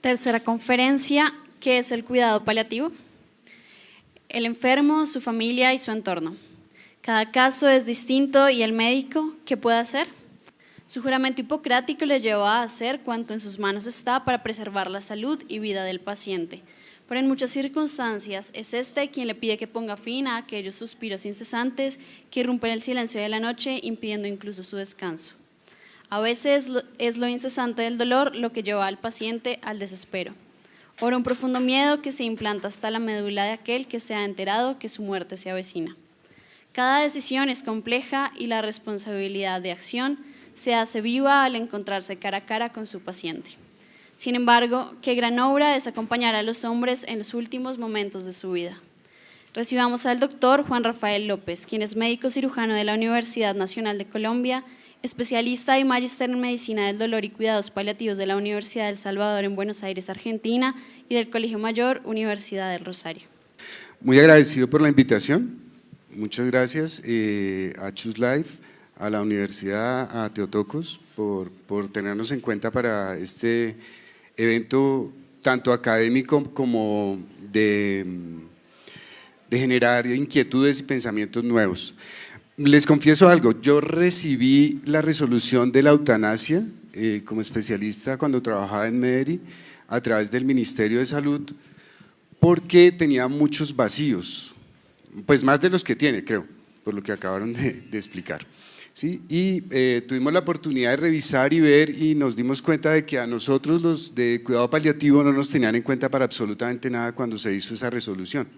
Tercera conferencia, ¿qué es el cuidado paliativo? El enfermo, su familia y su entorno. Cada caso es distinto y el médico, ¿qué puede hacer? Su juramento hipocrático le lleva a hacer cuanto en sus manos está para preservar la salud y vida del paciente. Pero en muchas circunstancias es este quien le pide que ponga fin a aquellos suspiros incesantes que irrumpen el silencio de la noche, impidiendo incluso su descanso. A veces es lo incesante del dolor lo que lleva al paciente al desespero. Ora un profundo miedo que se implanta hasta la médula de aquel que se ha enterado que su muerte se avecina. Cada decisión es compleja y la responsabilidad de acción se hace viva al encontrarse cara a cara con su paciente. Sin embargo, qué gran obra es acompañar a los hombres en los últimos momentos de su vida. Recibamos al doctor Juan Rafael López, quien es médico cirujano de la Universidad Nacional de Colombia, especialista y magíster en Medicina del Dolor y Cuidados Paliativos de la Universidad del Salvador en Buenos Aires, Argentina, y del Colegio Mayor, Universidad del Rosario. Muy agradecido por la invitación. Muchas gracias a Choose Life, a la Universidad, a Theotokos, por tenernos en cuenta para este evento tanto académico como de generar inquietudes y pensamientos nuevos. Les confieso algo, yo recibí la resolución de la eutanasia como especialista cuando trabajaba en MEDERI a través del Ministerio de Salud porque tenía muchos vacíos, pues más de los que tiene, creo, por lo que acabaron de explicar. ¿Sí? Y tuvimos la oportunidad de revisar y ver y nos dimos cuenta de que a nosotros los de cuidado paliativo no nos tenían en cuenta para absolutamente nada cuando se hizo esa resolución.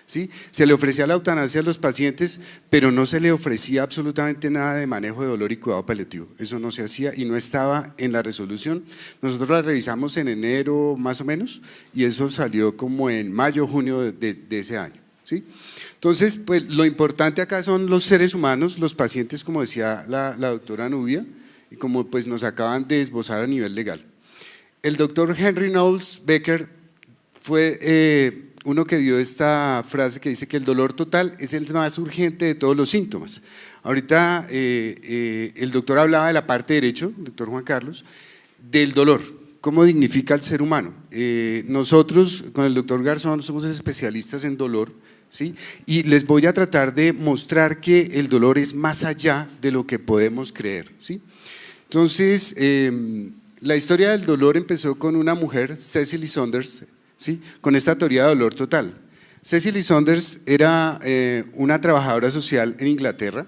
¿Sí? Se le ofrecía la eutanasia a los pacientes, pero no se le ofrecía absolutamente nada de manejo de dolor y cuidado paliativo. Eso no se hacía y no estaba en la resolución. Nosotros la revisamos en enero más o menos y eso salió como en mayo, junio de ese año. ¿Sí? Entonces, pues lo importante acá son los seres humanos, los pacientes, como decía la doctora Nubia, y como pues nos acaban de esbozar a nivel legal. El doctor Henry Knowles Becker fue uno que dio esta frase que dice que el dolor total es el más urgente de todos los síntomas. Ahorita el doctor hablaba de la parte derecha, el doctor Juan Carlos, del dolor, cómo dignifica al ser humano. Nosotros con el doctor Garzón somos especialistas en dolor, ¿sí? Y les voy a tratar de mostrar que el dolor es más allá de lo que podemos creer, ¿sí? Entonces, la historia del dolor empezó con una mujer, Cecily Saunders, ¿sí? Con esta teoría de dolor total. Cecily Saunders era una trabajadora social en Inglaterra.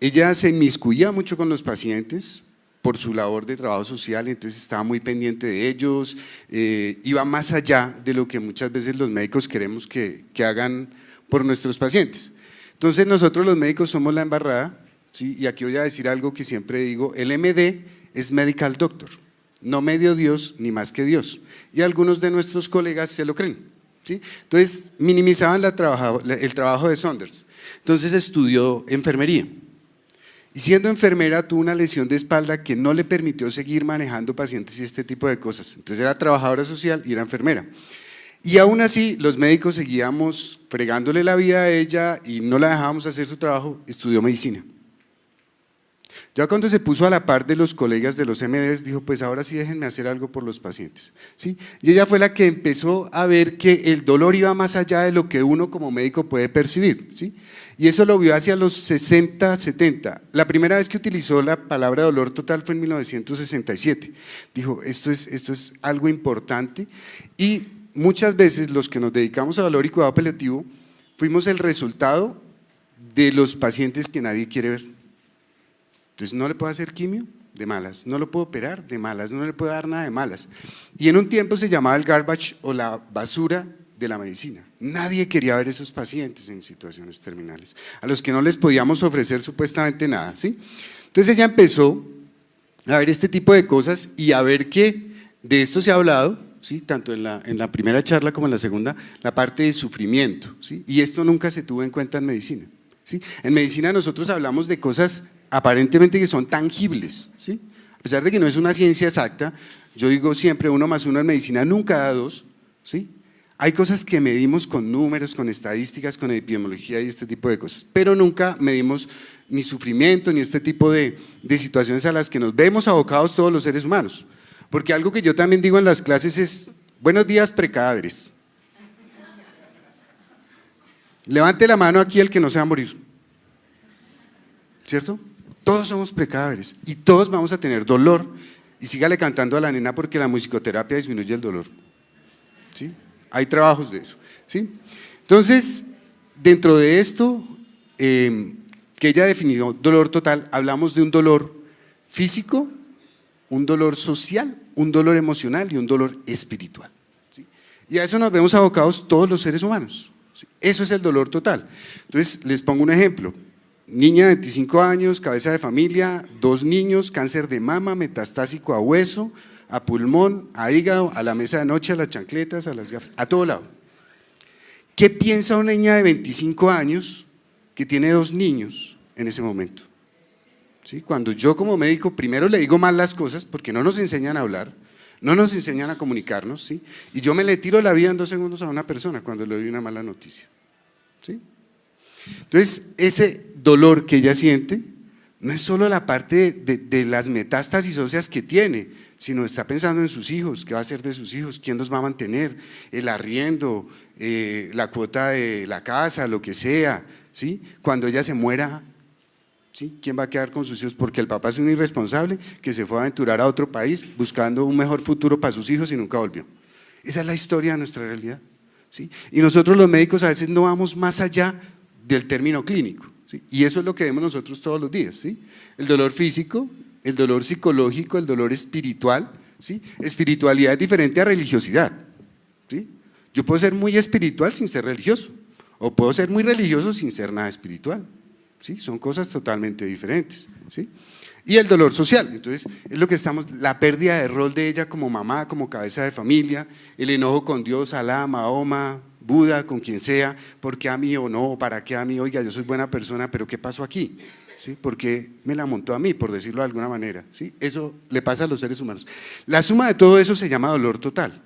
Ella se inmiscuía mucho con los pacientes por su labor de trabajo social, entonces estaba muy pendiente de ellos, iba más allá de lo que muchas veces los médicos queremos que hagan por nuestros pacientes. Entonces nosotros los médicos somos la embarrada, ¿sí? Y aquí voy a decir algo que siempre digo, el MD es Medical Doctor, no medio Dios ni más que Dios, y algunos de nuestros colegas se lo creen, ¿sí? Entonces minimizaban el trabajo de Saunders, entonces estudió enfermería. Y siendo enfermera tuvo una lesión de espalda que no le permitió seguir manejando pacientes y este tipo de cosas. Entonces era trabajadora social y era enfermera. Y aún así los médicos seguíamos fregándole la vida a ella y no la dejábamos hacer su trabajo, estudió medicina. Ya cuando se puso a la par de los colegas de los MDs, dijo pues ahora sí déjenme hacer algo por los pacientes, ¿sí? Y ella fue la que empezó a ver que el dolor iba más allá de lo que uno como médico puede percibir, ¿sí? Y eso lo vio hacia los 60, 70. La primera vez que utilizó la palabra dolor total fue en 1967. Dijo esto es algo importante y muchas veces los que nos dedicamos a dolor y cuidado paliativo fuimos el resultado de los pacientes que nadie quiere ver. Entonces no le puedo hacer quimio, de malas, no lo puedo operar, de malas, no le puedo dar nada, de malas. Y en un tiempo se llamaba el garbage o la basura de la medicina. Nadie quería ver esos pacientes en situaciones terminales, a los que no les podíamos ofrecer supuestamente nada, ¿sí? Entonces ella empezó a ver este tipo de cosas y a ver que de esto se ha hablado, ¿sí? Tanto en la primera charla como en la segunda, la parte de sufrimiento, ¿sí? Y esto nunca se tuvo en cuenta en medicina, ¿sí? En medicina nosotros hablamos de cosas aparentemente que son tangibles, ¿sí? A pesar de que no es una ciencia exacta, yo digo siempre 1 más 1 en medicina nunca da 2, ¿sí? Hay cosas que medimos con números, con estadísticas, con epidemiología y este tipo de cosas, pero nunca medimos ni sufrimiento ni este tipo de situaciones a las que nos vemos abocados todos los seres humanos. Porque algo que yo también digo en las clases es, buenos días precadáveres. Levante la mano aquí el que no se va a morir, ¿cierto? Todos somos precadáveres y todos vamos a tener dolor, y sígale cantando a la nena porque la musicoterapia disminuye el dolor, ¿sí? Hay trabajos de eso, ¿sí? Entonces, dentro de esto, que ella definió dolor total, hablamos de un dolor físico, un dolor social, un dolor emocional y un dolor espiritual, ¿sí? Y a eso nos vemos abocados todos los seres humanos, ¿sí? Eso es el dolor total. Entonces, les pongo un ejemplo. Niña de 25 años, cabeza de familia, 2 niños, cáncer de mama, metastásico a hueso, a pulmón, a hígado, a la mesa de noche, a las chancletas, a las gafas, a todo lado. ¿Qué piensa una niña de 25 años que tiene 2 niños en ese momento? ¿Sí? Cuando yo como médico primero le digo mal las cosas porque no nos enseñan a hablar, no nos enseñan a comunicarnos, ¿sí? Y yo me le tiro la vida en 2 segundos a una persona cuando le doy una mala noticia, ¿sí? Entonces, ese dolor que ella siente no es solo la parte de las metástasis óseas que tiene, sino está pensando en sus hijos, qué va a hacer de sus hijos, quién los va a mantener, el arriendo, la cuota de la casa, lo que sea, ¿sí? Cuando ella se muera, ¿sí? ¿Quién va a quedar con sus hijos? Porque el papá es un irresponsable que se fue a aventurar a otro país buscando un mejor futuro para sus hijos y nunca volvió. Esa es la historia de nuestra realidad, ¿sí? Y nosotros los médicos a veces no vamos más allá del término clínico, ¿sí? Y eso es lo que vemos nosotros todos los días, ¿sí? El dolor físico, el dolor psicológico, el dolor espiritual, ¿sí? Espiritualidad es diferente a religiosidad, ¿sí? Yo puedo ser muy espiritual sin ser religioso, o puedo ser muy religioso sin ser nada espiritual, ¿sí? Son cosas totalmente diferentes, ¿sí? Y el dolor social, entonces es lo que estamos, la pérdida de rol de ella como mamá, como cabeza de familia, el enojo con Dios, Alá, Mahoma, Buda, con quien sea, ¿por qué a mí o no? ¿Para qué a mí? Oiga, yo soy buena persona, pero ¿qué pasó aquí? ¿Sí? ¿Por qué me la montó a mí, por decirlo de alguna manera? ¿Sí? Eso le pasa a los seres humanos. La suma de todo eso se llama dolor total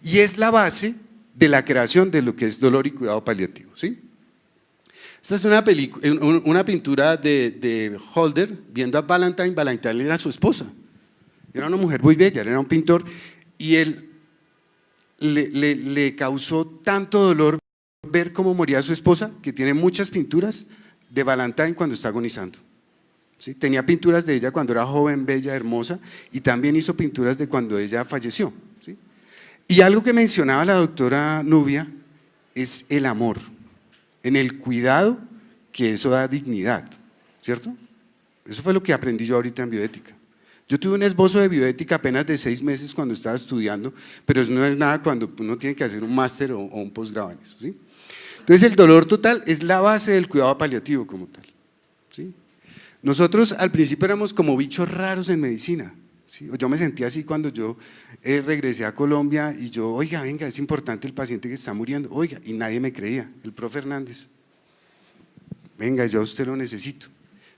y es la base de la creación de lo que es dolor y cuidado paliativo, ¿sí? Esta es una pintura de Holder viendo a Valentine. Valentine era su esposa, era una mujer muy bella, era un pintor y él le causó tanto dolor ver cómo moría su esposa, que tiene muchas pinturas de Valentine cuando está agonizando, ¿sí? Tenía pinturas de ella cuando era joven, bella, hermosa, y también hizo pinturas de cuando ella falleció, ¿sí? Y algo que mencionaba la doctora Nubia es el amor, en el cuidado, que eso da dignidad, ¿cierto? Eso fue lo que aprendí yo ahorita en bioética. Yo tuve un esbozo de bioética apenas de 6 meses cuando estaba estudiando, pero eso no es nada cuando uno tiene que hacer un máster o un posgrado en eso, ¿sí? Entonces el dolor total es la base del cuidado paliativo como tal, ¿sí? Nosotros al principio éramos como bichos raros en medicina, ¿sí? Yo me sentía así cuando yo regresé a Colombia y yo, oiga, venga, es importante el paciente que está muriendo, oiga, y nadie me creía, el profe Hernández, venga, yo a usted lo necesito,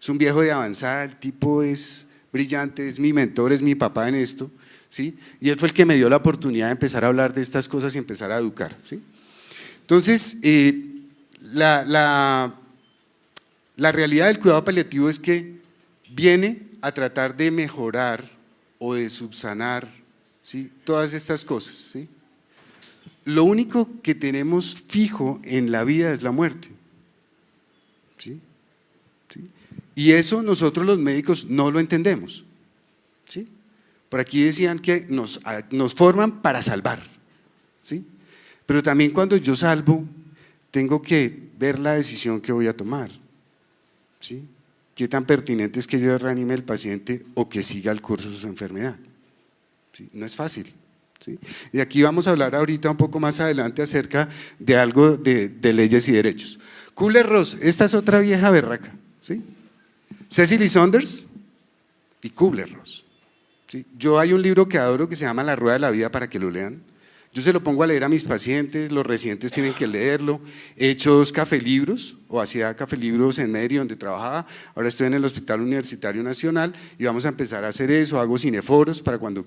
es un viejo de avanzada, el tipo es brillante, es mi mentor, es mi papá en esto, ¿sí? Y él fue el que me dio la oportunidad de empezar a hablar de estas cosas y empezar a educar, ¿sí? Entonces, la realidad del cuidado paliativo es que viene a tratar de mejorar o de subsanar, ¿sí? Todas estas cosas, ¿sí? Lo único que tenemos fijo en la vida es la muerte, ¿sí? ¿Sí? Y eso nosotros los médicos no lo entendemos, ¿sí? Por aquí decían que nos forman para salvar, ¿sí? Pero también cuando yo salvo, tengo que ver la decisión que voy a tomar, ¿sí? Qué tan pertinente es que yo reanime al paciente o que siga el curso de su enfermedad, ¿sí? No es fácil, ¿sí? Y aquí vamos a hablar ahorita un poco más adelante acerca de algo de leyes y derechos. Kubler-Ross, esta es otra vieja berraca, ¿sí? Cecily Saunders y Kubler-Ross, ¿sí? Yo hay un libro que adoro que se llama La Rueda de la Vida para que lo lean. Yo se lo pongo a leer a mis pacientes, los residentes tienen que leerlo. He hecho 2 cafelibros, o hacía cafelibros en Medellín donde trabajaba, ahora estoy en el Hospital Universitario Nacional y vamos a empezar a hacer eso, hago cineforos para cuando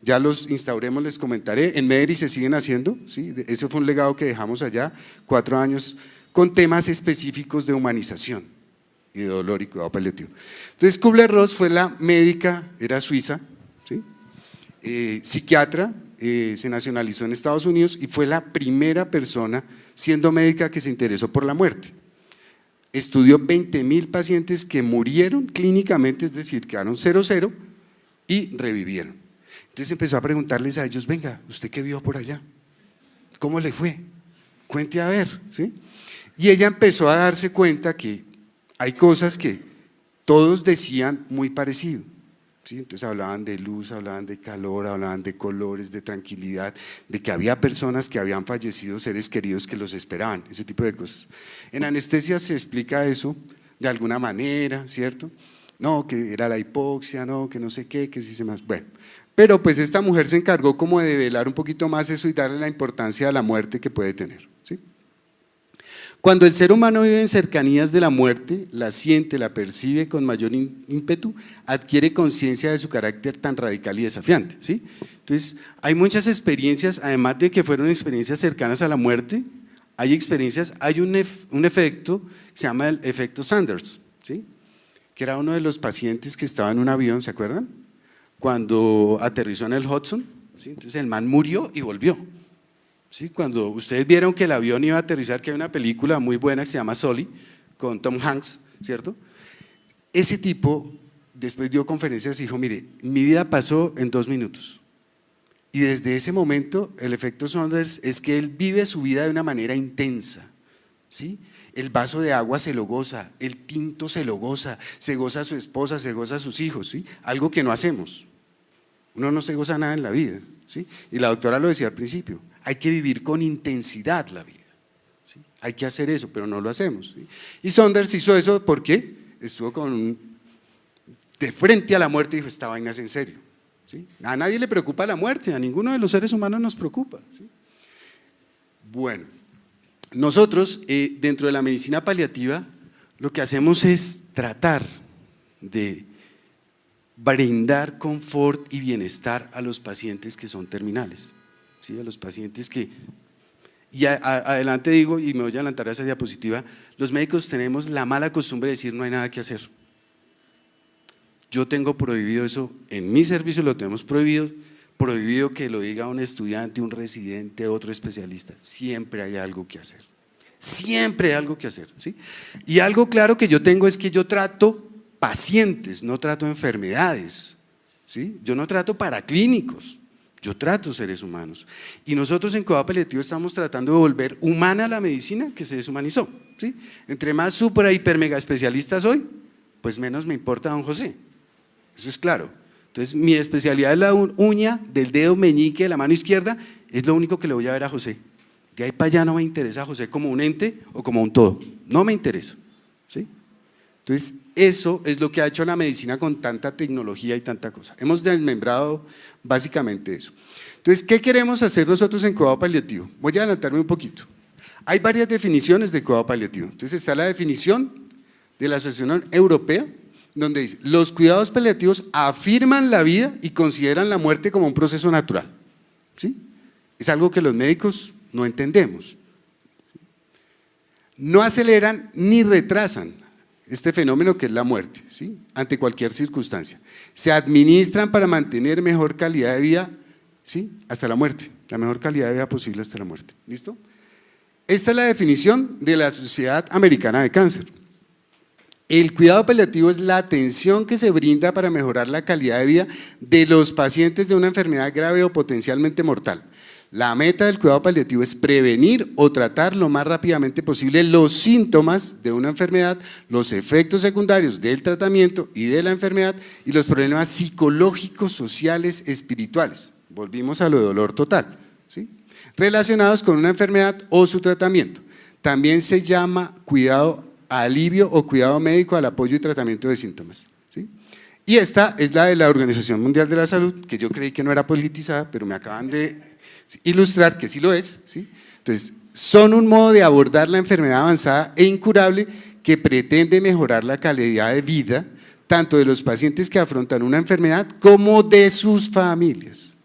ya los instauremos les comentaré. En Medellín se siguen haciendo, ¿sí? Ese fue un legado que dejamos allá, 4 años con temas específicos de humanización y de dolor y cuidado paliativo. Entonces Kubler-Ross fue la médica, era suiza, ¿sí? psiquiatra, se nacionalizó en Estados Unidos y fue la primera persona siendo médica que se interesó por la muerte. Estudió 20.000 pacientes que murieron clínicamente, es decir, quedaron 0-0 y revivieron. Entonces empezó a preguntarles a ellos, venga, ¿usted qué vio por allá? ¿Cómo le fue? Cuente a ver, ¿sí? Y ella empezó a darse cuenta que hay cosas que todos decían muy parecido, ¿sí? Entonces hablaban de luz, hablaban de calor, hablaban de colores, de tranquilidad, de que había personas que habían fallecido, seres queridos que los esperaban, ese tipo de cosas. En anestesia se explica eso de alguna manera, ¿cierto? No, que era la hipoxia, no, que no sé qué, que sí se más, bueno. Pero pues esta mujer se encargó como de develar un poquito más eso y darle la importancia a la muerte que puede tener, ¿sí? Cuando el ser humano vive en cercanías de la muerte, la siente, la percibe con mayor ímpetu, adquiere conciencia de su carácter tan radical y desafiante, ¿sí? Entonces, hay muchas experiencias, además de que fueron experiencias cercanas a la muerte, hay experiencias, hay un efecto que se llama el efecto Sanders, ¿sí? Que era uno de los pacientes que estaba en un avión, ¿se acuerdan? Cuando aterrizó en el Hudson, ¿sí? Entonces el man murió y volvió. ¿Sí? Cuando ustedes vieron que el avión iba a aterrizar, que hay una película muy buena que se llama Sully, con Tom Hanks, ¿cierto? Ese tipo después dio conferencias y dijo, mire, mi vida pasó en 2 minutos. Y desde ese momento el efecto Saunders es que él vive su vida de una manera intensa, ¿sí? El vaso de agua se lo goza, el tinto se lo goza, se goza a su esposa, se goza a sus hijos, ¿sí? Algo que no hacemos. Uno no se goza nada en la vida, ¿sí? Y la doctora lo decía al principio, hay que vivir con intensidad la vida, ¿sí? Hay que hacer eso, pero no lo hacemos, ¿sí? Y Saunders hizo eso porque estuvo de frente a la muerte y dijo, esta vaina es en serio, ¿sí? A nadie le preocupa la muerte, a ninguno de los seres humanos nos preocupa, ¿sí? Bueno, nosotros dentro de la medicina paliativa lo que hacemos es tratar de brindar confort y bienestar a los pacientes que son terminales, ¿sí? A los pacientes que, y adelante digo, y me voy a adelantar a esa diapositiva, los médicos tenemos la mala costumbre de decir no hay nada que hacer. Yo tengo prohibido eso, en mi servicio lo tenemos prohibido que lo diga un estudiante, un residente, otro especialista, siempre hay algo que hacer, siempre hay algo que hacer, ¿sí? Y algo claro que yo tengo es que yo trato pacientes, no trato enfermedades, ¿sí? Yo no trato paraclínicos, yo trato seres humanos. Y nosotros en Cuidado Paliativo estamos tratando de volver humana la medicina que se deshumanizó, ¿sí? Entre más supra, hiper, mega especialistas soy, pues menos me importa don José, eso es claro. Entonces mi especialidad es la uña del dedo meñique de la mano izquierda, es lo único que le voy a ver a José. De ahí para allá no me interesa a José como un ente o como un todo, no me interesa, ¿sí? Entonces eso es lo que ha hecho la medicina con tanta tecnología y tanta cosa. Hemos desmembrado básicamente eso. Entonces, ¿qué queremos hacer nosotros en cuidado paliativo? Voy a adelantarme un poquito. Hay varias definiciones de cuidado paliativo. Entonces está la definición de la Asociación Europea, donde dice, los cuidados paliativos afirman la vida y consideran la muerte como un proceso natural, ¿sí? Es algo que los médicos no entendemos. No aceleran ni retrasan este fenómeno que es la muerte, ¿sí? Ante cualquier circunstancia. Se administran para mantener mejor calidad de vida, ¿sí? Hasta la muerte, la mejor calidad de vida posible hasta la muerte. ¿Listo? Esta es la definición de la Sociedad Americana de Cáncer. El cuidado paliativo es la atención que se brinda para mejorar la calidad de vida de los pacientes de una enfermedad grave o potencialmente mortal. La meta del cuidado paliativo es prevenir o tratar lo más rápidamente posible los síntomas de una enfermedad, los efectos secundarios del tratamiento y de la enfermedad y los problemas psicológicos, sociales, espirituales. Volvimos a lo de dolor total, ¿sí? Relacionados con una enfermedad o su tratamiento. También se llama cuidado alivio o cuidado médico al apoyo y tratamiento de síntomas, ¿sí? Y esta es la de la Organización Mundial de la Salud, que yo creí que no era politizada, pero me acaban de ilustrar que sí lo es, ¿sí? Entonces, son un modo de abordar la enfermedad avanzada e incurable que pretende mejorar la calidad de vida tanto de los pacientes que afrontan una enfermedad como de sus familias.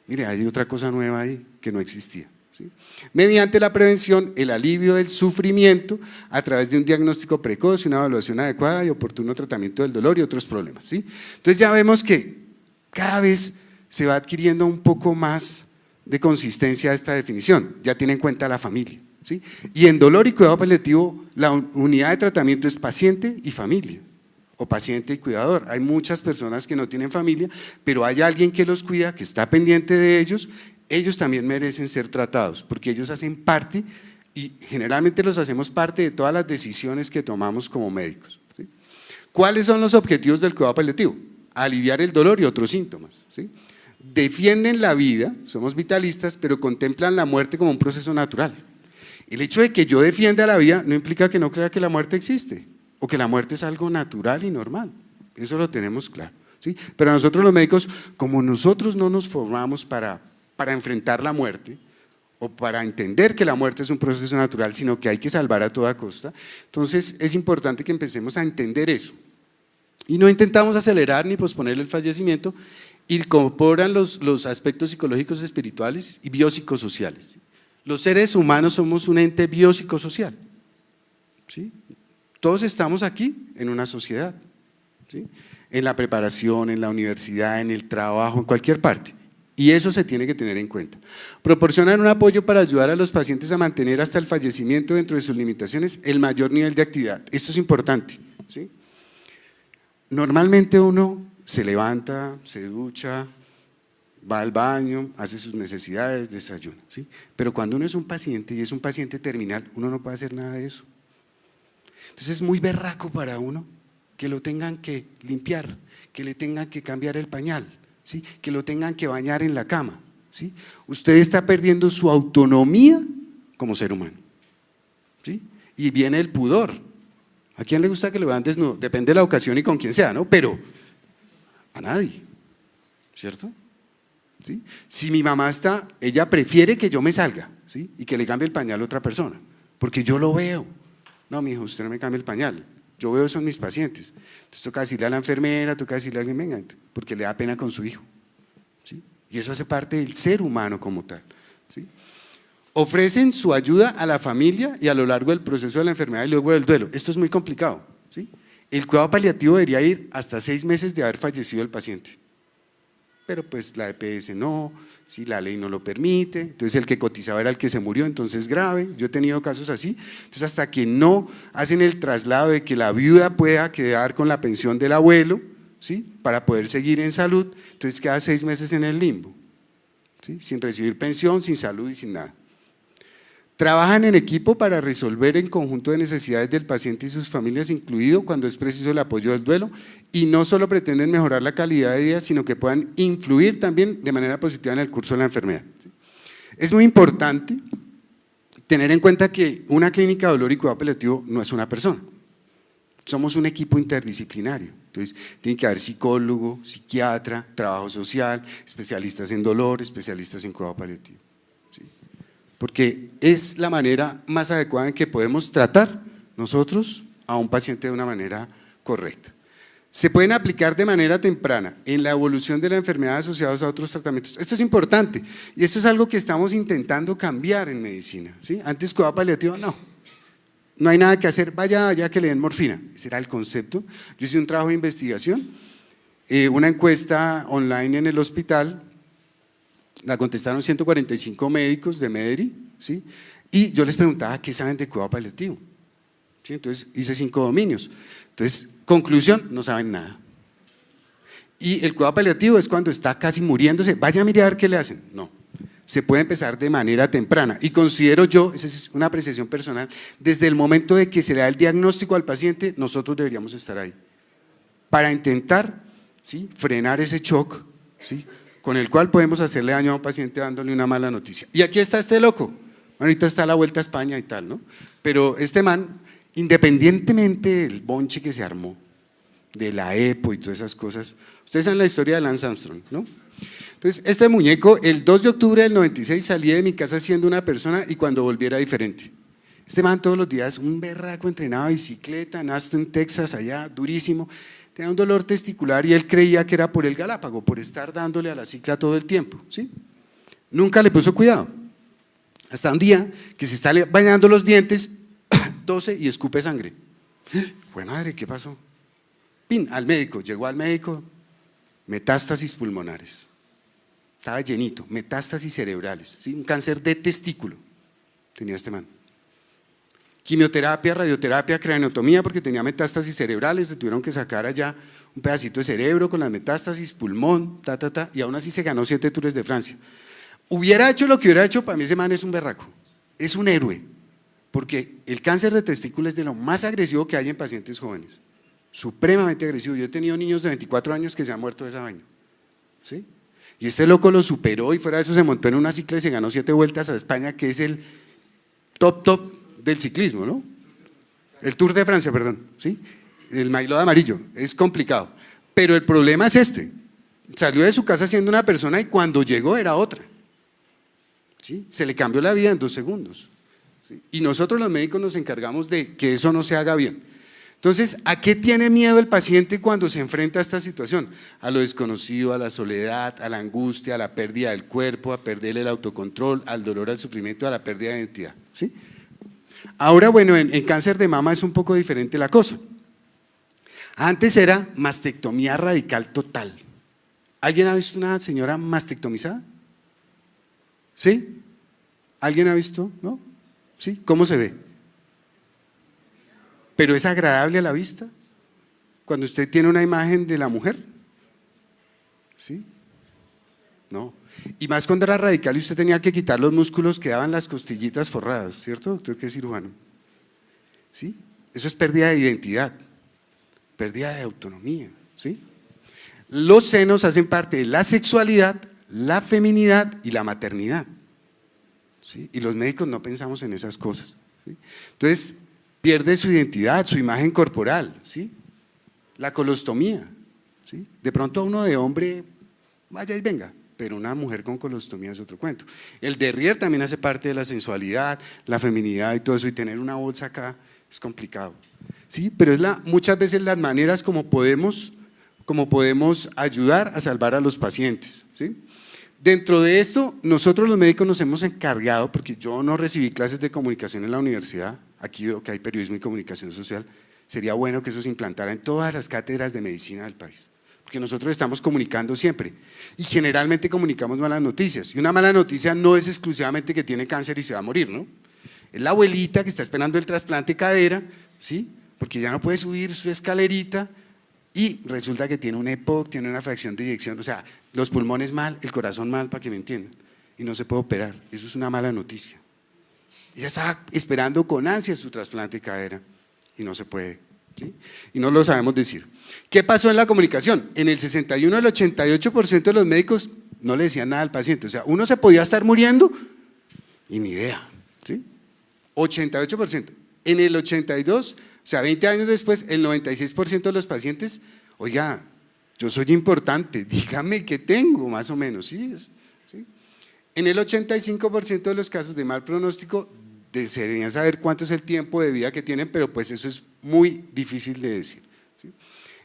Mire, hay otra cosa nueva ahí que no existía, ¿sí? Mediante la prevención, el alivio del sufrimiento a través de un diagnóstico precoz, una evaluación adecuada y oportuno tratamiento del dolor y otros problemas, ¿sí? Entonces ya vemos que cada vez se va adquiriendo un poco más de consistencia a esta definición, ya tiene en cuenta la familia, ¿sí? Y en dolor y cuidado paliativo, la unidad de tratamiento es paciente y familia, o paciente y cuidador. Hay muchas personas que no tienen familia, pero hay alguien que los cuida, que está pendiente de ellos también merecen ser tratados, porque ellos hacen parte, y generalmente los hacemos parte de todas las decisiones que tomamos como médicos, ¿sí? ¿Cuáles son los objetivos del cuidado paliativo? Aliviar el dolor y otros síntomas, ¿sí? Defienden la vida, somos vitalistas, pero contemplan la muerte como un proceso natural. El hecho de que yo defienda la vida no implica que no crea que la muerte existe, o que la muerte es algo natural y normal, eso lo tenemos claro, ¿sí? Pero nosotros los médicos, como nosotros no nos formamos para enfrentar la muerte, o para entender que la muerte es un proceso natural, sino que hay que salvar a toda costa, entonces es importante que empecemos a entender eso. Y no intentamos acelerar ni posponer el fallecimiento, incorporan los aspectos psicológicos, espirituales y biopsicosociales. Los seres humanos somos un ente biopsicosocial, ¿sí? Todos estamos aquí en una sociedad, ¿sí? En la preparación, en la universidad, en el trabajo, en cualquier parte. Y eso se tiene que tener en cuenta. Proporcionan un apoyo para ayudar a los pacientes a mantener hasta el fallecimiento, dentro de sus limitaciones, el mayor nivel de actividad. Esto es importante, ¿sí? Normalmente uno se levanta, se ducha, va al baño, hace sus necesidades, desayuna, ¿sí? Pero cuando uno es un paciente y es un paciente terminal, uno no puede hacer nada de eso. Entonces es muy berraco para uno que lo tengan que limpiar, que le tengan que cambiar el pañal, ¿sí? Que lo tengan que bañar en la cama, ¿sí? Usted está perdiendo su autonomía como ser humano, ¿sí? Y viene el pudor. ¿A quién le gusta que lo vean desnudo? Depende de la ocasión y con quién sea, ¿no? Pero a nadie, ¿cierto? ¿Sí? Si mi mamá está, ella prefiere que yo me salga, ¿sí? Y que le cambie el pañal a otra persona, porque yo lo veo. No, mijo, usted no me cambie el pañal, yo veo eso en mis pacientes. Entonces toca decirle a la enfermera, toca decirle a alguien, venga, porque le da pena con su hijo, ¿sí? Y eso hace parte del ser humano como tal, ¿sí? Ofrecen su ayuda a la familia y a lo largo del proceso de la enfermedad y luego del duelo. Esto es muy complicado, ¿sí? El cuidado paliativo debería ir hasta 6 meses de haber fallecido el paciente, pero pues la EPS no, si la ley no lo permite, entonces el que cotizaba era el que se murió, entonces grave. Yo he tenido casos así, entonces hasta que no hacen el traslado de que la viuda pueda quedar con la pensión del abuelo, ¿sí? Para poder seguir en salud, entonces queda 6 meses en el limbo, ¿sí? Sin recibir pensión, sin salud y sin nada. Trabajan en equipo para resolver en conjunto de necesidades del paciente y sus familias, incluido cuando es preciso el apoyo del duelo, y no solo pretenden mejorar la calidad de vida, sino que puedan influir también de manera positiva en el curso de la enfermedad. Es muy importante tener en cuenta que una clínica de dolor y cuidado paliativo no es una persona, somos un equipo interdisciplinario, entonces tiene que haber psicólogo, psiquiatra, trabajo social, especialistas en dolor, especialistas en cuidado paliativo, porque es la manera más adecuada en que podemos tratar nosotros a un paciente de una manera correcta. Se pueden aplicar de manera temprana en la evolución de la enfermedad asociados a otros tratamientos. Esto es importante y esto es algo que estamos intentando cambiar en medicina, ¿sí? Antes cuidado paliativo, no hay nada que hacer, vaya que le den morfina, ese era el concepto. Yo hice un trabajo de investigación, una encuesta online en el hospital. La contestaron 145 médicos de Mederi, ¿sí? Y yo les preguntaba qué saben de cuidado paliativo, ¿sí? Entonces hice 5 dominios, entonces conclusión, no saben nada. Y el cuidado paliativo es cuando está casi muriéndose, vaya a mirar qué le hacen, no, se puede empezar de manera temprana y considero yo, esa es una apreciación personal, desde el momento de que se le da el diagnóstico al paciente, nosotros deberíamos estar ahí, para intentar, ¿sí? Frenar ese shock, ¿sí? Con el cual podemos hacerle daño a un paciente dándole una mala noticia. Y aquí está este loco, ahorita está a la vuelta a España y tal, ¿no? Pero este man, independientemente del bonche que se armó, de la EPO y todas esas cosas, ustedes saben la historia de Lance Armstrong, ¿no? Entonces, este muñeco, el 2 de octubre del 96 salí de mi casa siendo una persona y cuando volviera diferente. Este man todos los días, un berraco, entrenaba bicicleta en Austin, Texas, allá, durísimo. Tenía un dolor testicular y él creía que era por el galápago, por estar dándole a la cicla todo el tiempo, ¿sí? Nunca le puso cuidado, hasta un día que se está bañando los dientes, tose y escupe sangre. ¡Jue madre! ¿Qué pasó? Pin, al médico, llegó al médico, metástasis pulmonares. estaba llenito, metástasis cerebrales, ¿sí? Un cáncer de testículo tenía este man. Quimioterapia, radioterapia, craneotomía, porque tenía metástasis cerebrales, le tuvieron que sacar allá un pedacito de cerebro con las metástasis, pulmón, y aún así se ganó 7 Tours de Francia. Hubiera hecho lo que hubiera hecho, para mí ese man es un berraco, es un héroe, porque el cáncer de testículo es de lo más agresivo que hay en pacientes jóvenes, supremamente agresivo. Yo he tenido niños de 24 años que se han muerto de esa vaina, ¿sí? Y este loco lo superó y fuera de eso se montó en una cicla y se ganó 7 vueltas a España, que es el top del ciclismo, ¿no? El Tour de Francia, perdón, ¿sí? El maillot amarillo, es complicado, pero el problema es este, salió de su casa siendo una persona y cuando llegó era otra, ¿sí? Se le cambió la vida en 2 segundos, ¿sí? Y nosotros los médicos nos encargamos de que eso no se haga bien. Entonces, ¿a qué tiene miedo el paciente cuando se enfrenta a esta situación? A lo desconocido, a la soledad, a la angustia, a la pérdida del cuerpo, a perder el autocontrol, al dolor, al sufrimiento, a la pérdida de identidad, ¿sí? Ahora, bueno, en cáncer de mama es un poco diferente la cosa. Antes era mastectomía radical total. ¿Alguien ha visto una señora mastectomizada? ¿Sí? ¿Alguien ha visto? ¿No? ¿Sí? ¿Cómo se ve? ¿Pero es agradable a la vista? Cuando usted tiene una imagen de la mujer, ¿sí? No. Y más cuando era radical y usted tenía que quitar los músculos que daban las costillitas forradas, ¿cierto, doctor, que es cirujano? ¿Sí? Eso es pérdida de identidad, pérdida de autonomía, ¿sí? Los senos hacen parte de la sexualidad, la feminidad y la maternidad, ¿sí? Y los médicos no pensamos en esas cosas, ¿sí? Entonces, pierde su identidad, su imagen corporal, ¿sí? La colostomía, ¿sí? De pronto a uno de hombre, vaya y venga, pero una mujer con colostomía es otro cuento. El derrier también hace parte de la sensualidad, la feminidad y todo eso, y tener una bolsa acá es complicado, ¿sí? Pero es muchas veces las maneras como podemos ayudar a salvar a los pacientes, ¿sí? Dentro de esto, nosotros los médicos nos hemos encargado, porque yo no recibí clases de comunicación en la universidad, aquí veo que hay periodismo y comunicación social, sería bueno que eso se implantara en todas las cátedras de medicina del país, porque nosotros estamos comunicando siempre y generalmente comunicamos malas noticias, y una mala noticia no es exclusivamente que tiene cáncer y se va a morir, ¿no? Es la abuelita que está esperando el trasplante de cadera, ¿sí? Porque ya no puede subir su escalerita y resulta que tiene un EPOC, tiene una fracción de eyección, o sea, los pulmones mal, el corazón mal, para que me entiendan, y no se puede operar. Eso es una mala noticia. Ella está esperando con ansias su trasplante de cadera y no se puede, ¿sí? Y no lo sabemos decir. ¿Qué pasó en la comunicación? En el 61 al 88% de los médicos no le decían nada al paciente, o sea, uno se podía estar muriendo y ni idea, ¿sí? 88%. En el 82, o sea, 20 años después, el 96% de los pacientes, oiga, yo soy importante, dígame qué tengo, más o menos, ¿sí? En el 85% de los casos de mal pronóstico, desearían saber cuánto es el tiempo de vida que tienen, pero pues eso es muy difícil de decir, ¿sí?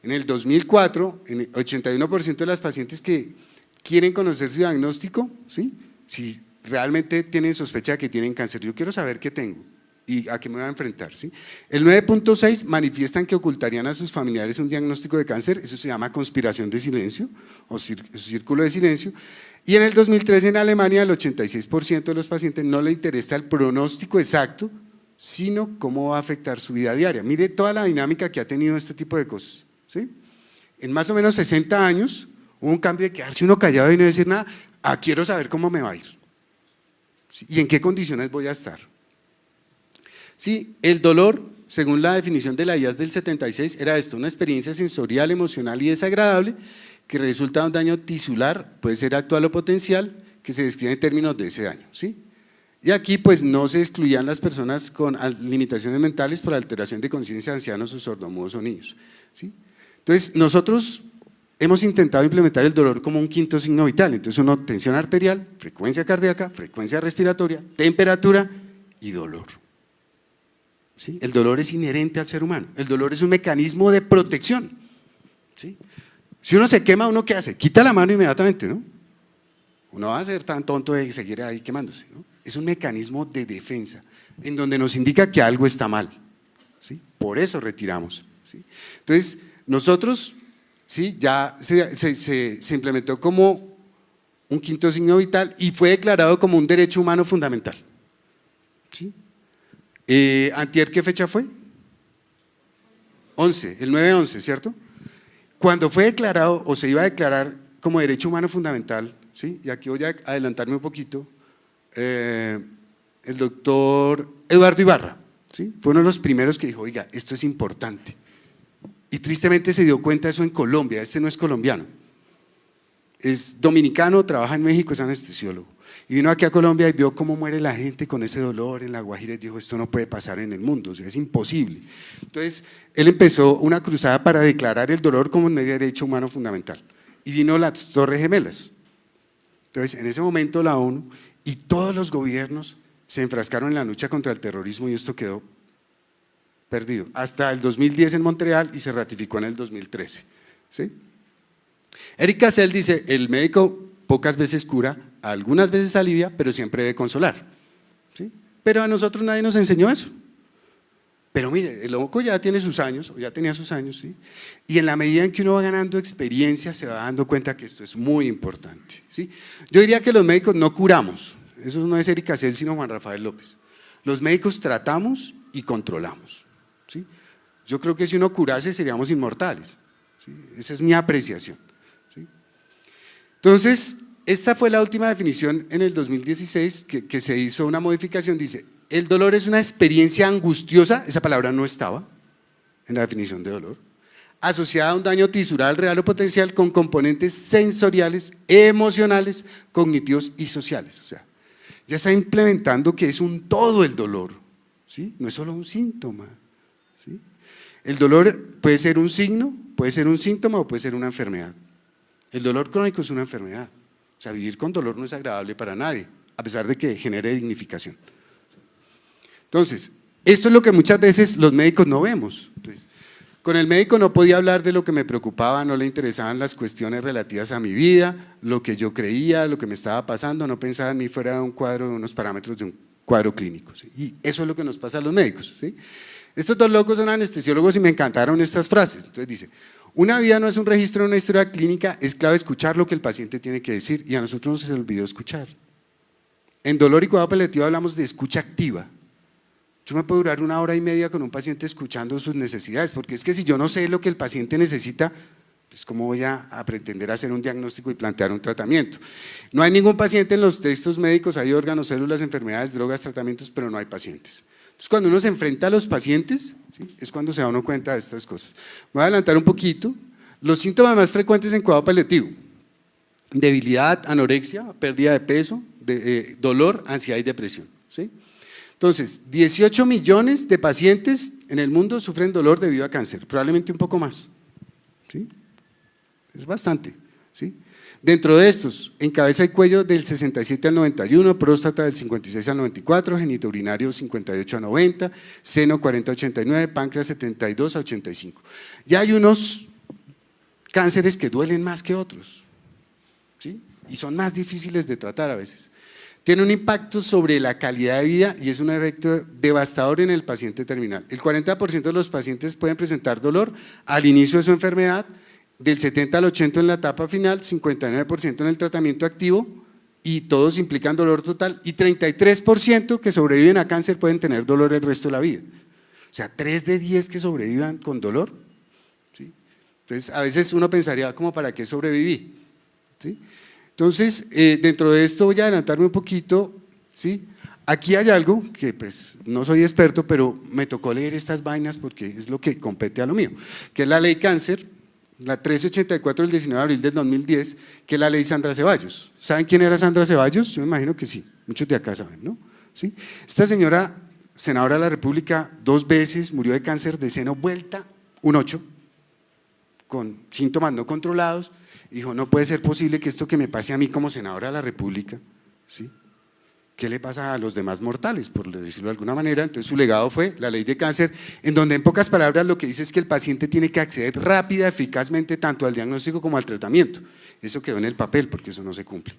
En el 2004, en el 81% de las pacientes que quieren conocer su diagnóstico, ¿sí? Si realmente tienen sospecha de que tienen cáncer, yo quiero saber qué tengo y a qué me voy a enfrentar, ¿sí? El 9.6 manifiestan que ocultarían a sus familiares un diagnóstico de cáncer, eso se llama conspiración de silencio o círculo de silencio. Y en el 2013 en Alemania el 86% de los pacientes no le interesa el pronóstico exacto, sino cómo va a afectar su vida diaria. Mire toda la dinámica que ha tenido este tipo de cosas, ¿sí? En más o menos 60 años hubo un cambio de quedarse uno callado y no decir nada, quiero saber cómo me va a ir, ¿sí? Y en qué condiciones voy a estar. Sí, el dolor, según la definición de la IAS del 76, era esto, una experiencia sensorial, emocional y desagradable que resulta de un daño tisular, puede ser actual o potencial, que se describe en términos de ese daño, ¿sí? Y aquí pues no se excluían las personas con limitaciones mentales por alteración de conciencia, ancianos o sordomudos o niños, ¿sí? Entonces nosotros hemos intentado implementar el dolor como un quinto signo vital, entonces uno, tensión arterial, frecuencia cardíaca, frecuencia respiratoria, temperatura y dolor, ¿sí? El dolor es inherente al ser humano, el dolor es un mecanismo de protección, ¿sí? Si uno se quema, ¿uno qué hace? Quita la mano inmediatamente, ¿no? Uno va a ser tan tonto de seguir ahí quemándose, ¿no? Es un mecanismo de defensa, en donde nos indica que algo está mal, ¿sí? Por eso retiramos, ¿sí? Entonces, nosotros, ¿sí? Ya se implementó como un quinto signo vital y fue declarado como un derecho humano fundamental. ¿Sí? ¿Antier qué fecha fue? 11, el 9/11, ¿cierto? Cuando fue declarado o se iba a declarar como derecho humano fundamental, ¿sí? Y aquí voy a adelantarme un poquito, el doctor Eduardo Ibarra, ¿sí? Fue uno de los primeros que dijo, oiga, esto es importante. Y tristemente se dio cuenta de eso en Colombia, este no es colombiano, es dominicano, trabaja en México, es anestesiólogo. Y vino aquí a Colombia y vio cómo muere la gente con ese dolor en La Guajira y dijo, esto no puede pasar en el mundo, o sea, es imposible. Entonces, él empezó una cruzada para declarar el dolor como un derecho humano fundamental. Y vino las Torres Gemelas. Entonces, en ese momento la ONU y todos los gobiernos se enfrascaron en la lucha contra el terrorismo y esto quedó perdido. Hasta el 2010 en Montreal y se ratificó en el 2013. ¿Sí? Eric Cassel dice, el médico pocas veces cura, algunas veces alivia, pero siempre debe consolar. ¿Sí? Pero a nosotros nadie nos enseñó eso. Pero mire, el loco ya tiene sus años, o ya tenía sus años, ¿sí? Y en la medida en que uno va ganando experiencia, se va dando cuenta que esto es muy importante. ¿Sí? Yo diría que los médicos no curamos, eso no es Eric Cassel, sino Juan Rafael López. Los médicos tratamos y controlamos. ¿Sí? Yo creo que si uno curase seríamos inmortales. ¿Sí? Esa es mi apreciación. ¿Sí? Entonces, esta fue la última definición en el 2016 que se hizo una modificación, dice, el dolor es una experiencia angustiosa, esa palabra no estaba en la definición de dolor, asociada a un daño tisural real o potencial con componentes sensoriales, emocionales, cognitivos y sociales. O sea, ya está implementando que es un todo el dolor, ¿sí? No es solo un síntoma. ¿Sí? El dolor puede ser un signo, puede ser un síntoma o puede ser una enfermedad. El dolor crónico es una enfermedad. O sea, vivir con dolor no es agradable para nadie, a pesar de que genere dignificación. Entonces, esto es lo que muchas veces los médicos no vemos. Entonces, con el médico no podía hablar de lo que me preocupaba, no le interesaban las cuestiones relativas a mi vida, lo que yo creía, lo que me estaba pasando, no pensaba en mí fuera de un cuadro, de unos parámetros de un cuadro clínico. ¿Sí? Y eso es lo que nos pasa a los médicos. ¿Sí? Estos dos locos son anestesiólogos y me encantaron estas frases. Entonces dice, una vida no es un registro de una historia clínica, es clave escuchar lo que el paciente tiene que decir y a nosotros nos se olvidó escuchar. En dolor y cuidado paliativo hablamos de escucha activa. Yo me puedo durar 1 hora y media con un paciente escuchando sus necesidades, porque es que si yo no sé lo que el paciente necesita, pues cómo voy a pretender hacer un diagnóstico y plantear un tratamiento. No hay ningún paciente en los textos médicos, hay órganos, células, enfermedades, drogas, tratamientos, pero no hay pacientes. Entonces cuando uno se enfrenta a los pacientes, ¿sí? Es cuando se da uno cuenta de estas cosas. Voy a adelantar un poquito, los síntomas más frecuentes en cuidado paliativo, debilidad, anorexia, pérdida de peso, dolor, ansiedad y depresión. ¿Sí? Entonces, 18 millones de pacientes en el mundo sufren dolor debido a cáncer, probablemente un poco más. ¿Sí? Es bastante. ¿Sí? Dentro de estos, en cabeza y cuello del 67 al 91, próstata del 56 al 94, genitourinario 58 a 90, seno 40 a 89, páncreas 72 a 85. Ya hay unos cánceres que duelen más que otros, ¿sí? Y son más difíciles de tratar a veces. Tiene un impacto sobre la calidad de vida y es un efecto devastador en el paciente terminal. El 40% de los pacientes pueden presentar dolor al inicio de su enfermedad, del 70 al 80% en la etapa final, 59% en el tratamiento activo y todos implican dolor total y 33% que sobreviven a cáncer pueden tener dolor el resto de la vida. O sea, 3 de 10 que sobrevivan con dolor. ¿Sí? Entonces, a veces uno pensaría, ¿cómo para qué sobreviví? ¿Sí? Entonces, dentro de esto voy a adelantarme un poquito, ¿sí? Aquí hay algo que pues no soy experto, pero me tocó leer estas vainas porque es lo que compete a lo mío, que es la ley cáncer, la 1384 del 19 de abril del 2010, que es la ley Sandra Ceballos. ¿Saben quién era Sandra Ceballos? Yo me imagino que sí, muchos de acá saben, ¿no? ¿Sí? Esta señora, senadora de la República, 2 veces, murió de cáncer de seno vuelta, un 8, con síntomas no controlados. Dijo, no puede ser posible que esto que me pase a mí como senadora de la República, ¿sí? ¿Qué le pasa a los demás mortales, por decirlo de alguna manera? Entonces su legado fue la ley de cáncer, en donde en pocas palabras lo que dice es que el paciente tiene que acceder rápida, eficazmente tanto al diagnóstico como al tratamiento. Eso quedó en el papel porque eso no se cumple.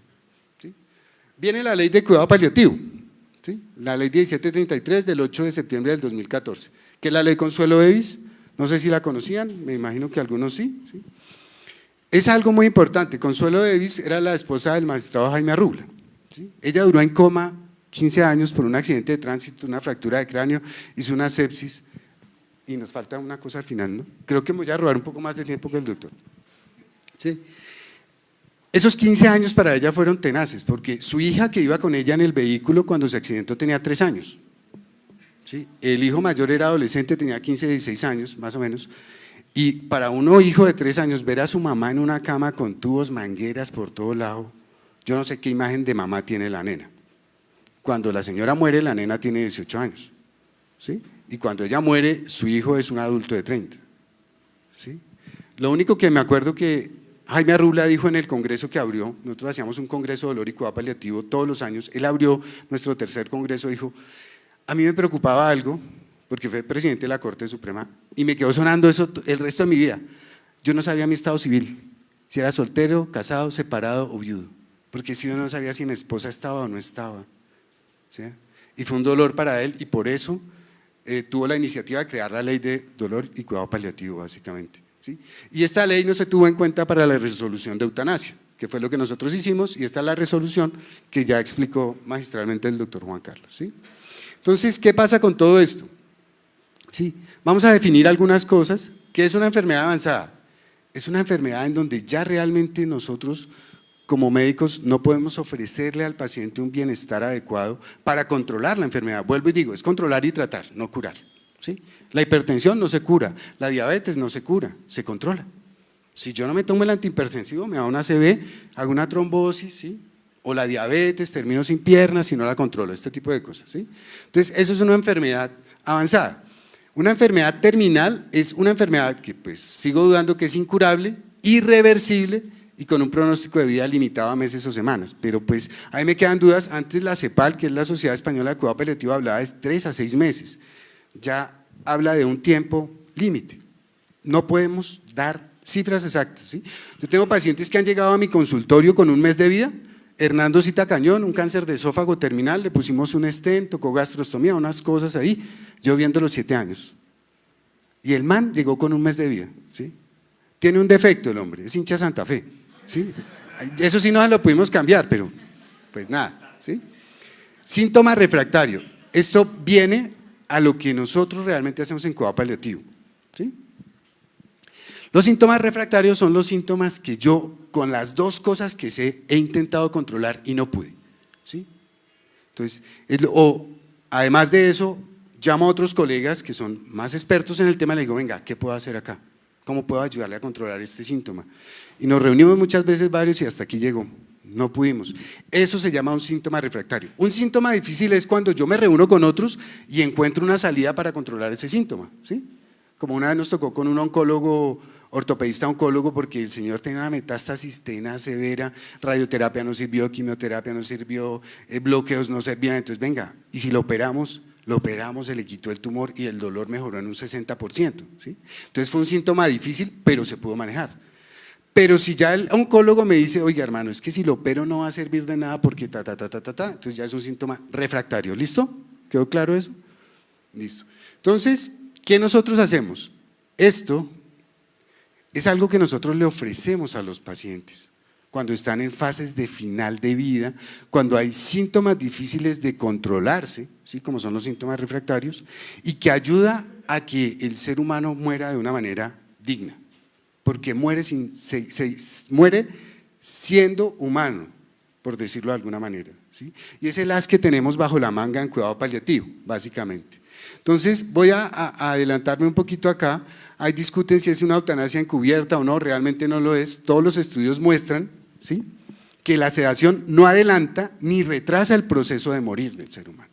¿Sí? Viene la ley de cuidado paliativo, ¿sí? La ley 1733 del 8 de septiembre del 2014, que es la ley Consuelo Davis, no sé si la conocían, me imagino que algunos sí, ¿sí? es algo muy importante. Consuelo Davis era la esposa del magistrado Jaime Arrubla, ¿sí? Ella duró en coma 15 años por un accidente de tránsito, una fractura de cráneo, hizo una sepsis, y nos falta una cosa al final, ¿no? Creo que me voy a robar un poco más de tiempo que el doctor. ¿Sí? Esos 15 años para ella fueron tenaces, porque su hija que iba con ella en el vehículo cuando se accidentó tenía 3 años. ¿Sí? El hijo mayor era adolescente, tenía 15, 16 años, más o menos, y para uno hijo de 3 años, ver a su mamá en una cama con tubos, mangueras por todo lado, yo no sé qué imagen de mamá tiene la nena. Cuando la señora muere, la nena tiene 18 años, ¿sí? Y cuando ella muere, su hijo es un adulto de 30, ¿sí? Lo único que me acuerdo que Jaime Arrubla dijo en el congreso que abrió, nosotros hacíamos un congreso de dolor y cuidado paliativo todos los años, él abrió nuestro tercer congreso, dijo, a mí me preocupaba algo, porque fue presidente de la Corte Suprema, y me quedó sonando eso el resto de mi vida. Yo no sabía mi estado civil, si era soltero, casado, separado o viudo, porque si yo no sabía si mi esposa estaba o no estaba, ¿sí? Y fue un dolor para él, y por eso tuvo la iniciativa de crear la ley de dolor y cuidado paliativo, básicamente, ¿sí? Y esta ley no se tuvo en cuenta para la resolución de eutanasia, que fue lo que nosotros hicimos, y esta es la resolución que ya explicó magistralmente el doctor Juan Carlos, ¿sí? Entonces, ¿qué pasa con todo esto? Sí, vamos a definir algunas cosas. ¿Qué es una enfermedad avanzada? Es una enfermedad en donde ya realmente nosotros como médicos no podemos ofrecerle al paciente un bienestar adecuado para controlar la enfermedad. Vuelvo y digo, es controlar y tratar, no curar, ¿sí? La hipertensión no se cura, la diabetes no se cura, se controla. Si yo no me tomo el antihipertensivo, me da una ACV, hago una trombosis, ¿sí? O la diabetes, termino sin piernas si no la controlo, este tipo de cosas, ¿sí? Entonces, eso es una enfermedad avanzada. Una enfermedad terminal es una enfermedad que pues sigo dudando que es incurable, irreversible y con un pronóstico de vida limitado a meses o semanas, pero pues ahí me quedan dudas. Antes la CEPAL, que es la Sociedad Española de Cuidado Paliativo, hablaba de 3 a 6 meses, ya habla de un tiempo límite, no podemos dar cifras exactas, ¿sí? Yo tengo pacientes que han llegado a mi consultorio con un mes de vida. Hernando Cita Cañón, un cáncer de esófago terminal, le pusimos un stent, tocó gastrostomía, unas cosas ahí, yo viendo los 7 años. Y el man llegó con un mes de vida, ¿sí? Tiene un defecto el hombre, es hincha Santa Fe, ¿sí? Eso sí no se lo pudimos cambiar, pero pues nada, ¿sí? Síntoma refractario, esto viene a lo que nosotros realmente hacemos en cuidado paliativo, ¿sí? Los síntomas refractarios son los síntomas que yo, con las 2 cosas que sé, he intentado controlar y no pude, ¿sí? Entonces, además de eso, llamo a otros colegas que son más expertos en el tema y les digo, venga, ¿qué puedo hacer acá? ¿Cómo puedo ayudarle a controlar este síntoma? Y nos reunimos muchas veces varios y hasta aquí llegó, no pudimos. Eso se llama un síntoma refractario. Un síntoma difícil es cuando yo me reúno con otros y encuentro una salida para controlar ese síntoma, ¿sí? Como una vez nos tocó con un oncólogo, ortopedista oncólogo, porque el señor tenía una metástasis tenaz severa, radioterapia no sirvió, quimioterapia no sirvió, bloqueos no servían, entonces venga, y si lo operamos, se le quitó el tumor y el dolor mejoró en un 60%, ¿sí? Entonces fue un síntoma difícil, pero se pudo manejar. Pero si ya el oncólogo me dice, oiga hermano, es que si lo opero no va a servir de nada porque entonces ya es un síntoma refractario, ¿listo? ¿Quedó claro eso? Listo. Entonces, ¿qué nosotros hacemos? Esto es algo que nosotros le ofrecemos a los pacientes cuando están en fases de final de vida, cuando hay síntomas difíciles de controlarse, ¿sí? Como son los síntomas refractarios, y que ayuda a que el ser humano muera de una manera digna, porque muere siendo humano, por decirlo de alguna manera, ¿sí? Y es el as que tenemos bajo la manga en cuidado paliativo, básicamente. Entonces voy a adelantarme un poquito acá. Ahí discuten si es una eutanasia encubierta o no, realmente no lo es. Todos los estudios muestran, ¿sí?, que la sedación no adelanta ni retrasa el proceso de morir del ser humano.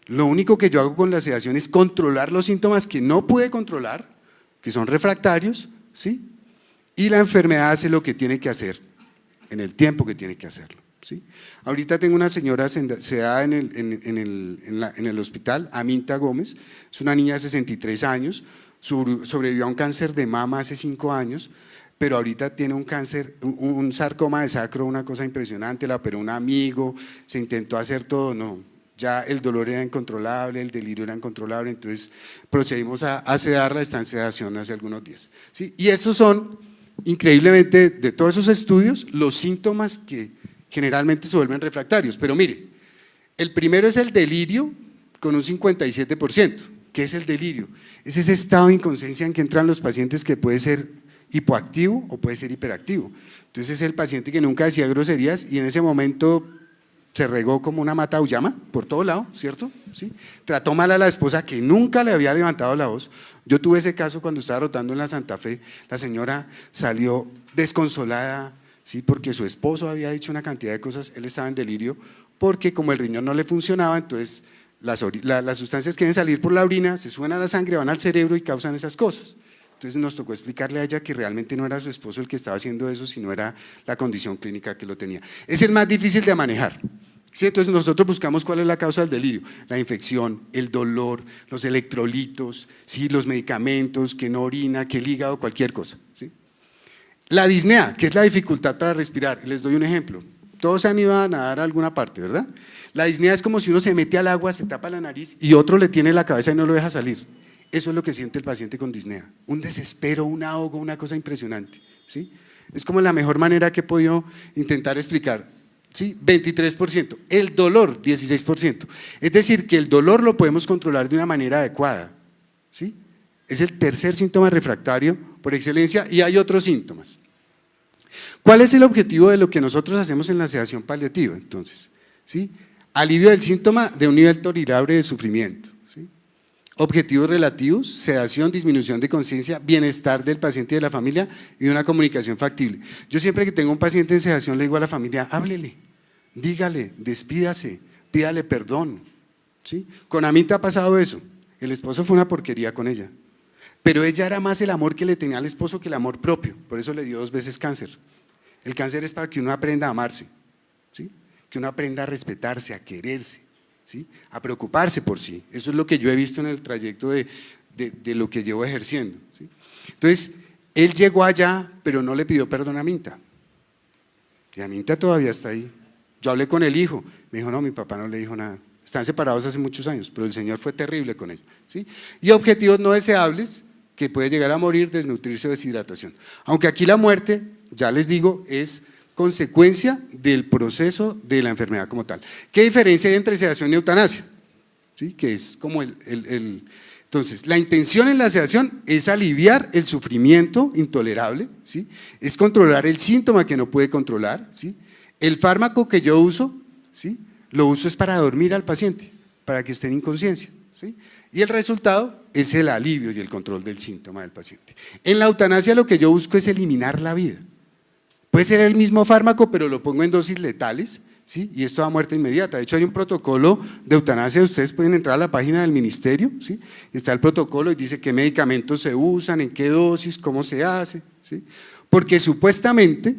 Lo único que yo hago con la sedación es controlar los síntomas que no pude controlar, que son refractarios, ¿sí?, y la enfermedad hace lo que tiene que hacer en el tiempo que tiene que hacerlo, ¿sí? Ahorita tengo una señora sedada en el hospital, Aminta Gómez, es una niña de 63 años, sobrevivió a un cáncer de mama hace 5 años, pero ahorita tiene un cáncer, un sarcoma de sacro, una cosa impresionante, la operó un amigo, se intentó hacer todo, no, ya el dolor era incontrolable, el delirio era incontrolable, entonces procedimos a sedarla, está en sedación hace algunos días, ¿sí? Y estos son increíblemente, de todos esos estudios, los síntomas que generalmente se vuelven refractarios. Pero mire, el primero es el delirio con un 57%. ¿Qué es el delirio? Es ese estado de inconsciencia en que entran los pacientes que puede ser hipoactivo o puede ser hiperactivo. Entonces es el paciente que nunca decía groserías y en ese momento se regó como una mata auyama por todo lado, ¿cierto? ¿Sí? Trató mal a la esposa que nunca le había levantado la voz. Yo tuve ese caso cuando estaba rotando en la Santa Fe, la señora salió desconsolada, ¿sí? Porque su esposo había dicho una cantidad de cosas, él estaba en delirio, porque como el riñón no le funcionaba, entonces las sustancias quieren salir por la orina, se suben a la sangre, van al cerebro y causan esas cosas. Entonces nos tocó explicarle a ella que realmente no era su esposo el que estaba haciendo eso, sino era la condición clínica que lo tenía. Es el más difícil de manejar. ¿Sí? Entonces nosotros buscamos cuál es la causa del delirio, la infección, el dolor, los electrolitos, ¿sí? Los medicamentos, que no orina, que el hígado, cualquier cosa. ¿Sí? La disnea, que es la dificultad para respirar, les doy un ejemplo. Todos se han ido a nadar a alguna parte, ¿verdad? La disnea es como si uno se mete al agua, se tapa la nariz y otro le tiene la cabeza y no lo deja salir. Eso es lo que siente el paciente con disnea, un desespero, un ahogo, una cosa impresionante. ¿Sí? Es como la mejor manera que he podido intentar explicar. ¿Sí? 23%, el dolor 16%, es decir que el dolor lo podemos controlar de una manera adecuada. ¿Sí? Es el tercer síntoma refractario por excelencia y hay otros síntomas. ¿Cuál es el objetivo de lo que nosotros hacemos en la sedación paliativa entonces? ¿Sí? Alivio del síntoma de un nivel tolerable de sufrimiento. ¿Sí? Objetivos relativos, sedación, disminución de conciencia, bienestar del paciente y de la familia y una comunicación factible. Yo siempre que tengo un paciente en sedación le digo a la familia, háblele, dígale, despídase, pídale perdón. ¿Sí? Con Amita ha pasado eso, el esposo fue una porquería con ella, pero ella era más el amor que le tenía al esposo que el amor propio, por eso le dio 2 veces cáncer. El cáncer es para que uno aprenda a amarse, ¿sí? Que uno aprenda a respetarse, a quererse, ¿sí? A preocuparse por sí. Eso es lo que yo he visto en el trayecto de lo que llevo ejerciendo. ¿Sí? Entonces, él llegó allá, pero no le pidió perdón a Minta. Y a Minta todavía está ahí. Yo hablé con el hijo, me dijo, no, mi papá no le dijo nada. Están separados hace muchos años, pero el Señor fue terrible con ellos. ¿Sí? Y objetivos no deseables, que puede llegar a morir, desnutrirse o deshidratación. Aunque aquí la muerte, ya les digo, es consecuencia del proceso de la enfermedad como tal. ¿Qué diferencia hay entre sedación y eutanasia? ¿Sí? Que es como entonces, la intención en la sedación es aliviar el sufrimiento intolerable, ¿sí? Es controlar el síntoma que no puede controlar, ¿sí? El fármaco que yo uso, ¿sí? Lo uso es para dormir al paciente, para que esté en inconsciencia, ¿sí? Y el resultado es el alivio y el control del síntoma del paciente. En la eutanasia lo que yo busco es eliminar la vida. Puede ser el mismo fármaco, pero lo pongo en dosis letales, ¿sí? Y esto da muerte inmediata. De hecho, hay un protocolo de eutanasia, ustedes pueden entrar a la página del ministerio, ¿sí? Está el protocolo y dice qué medicamentos se usan, en qué dosis, cómo se hace, ¿sí? Porque supuestamente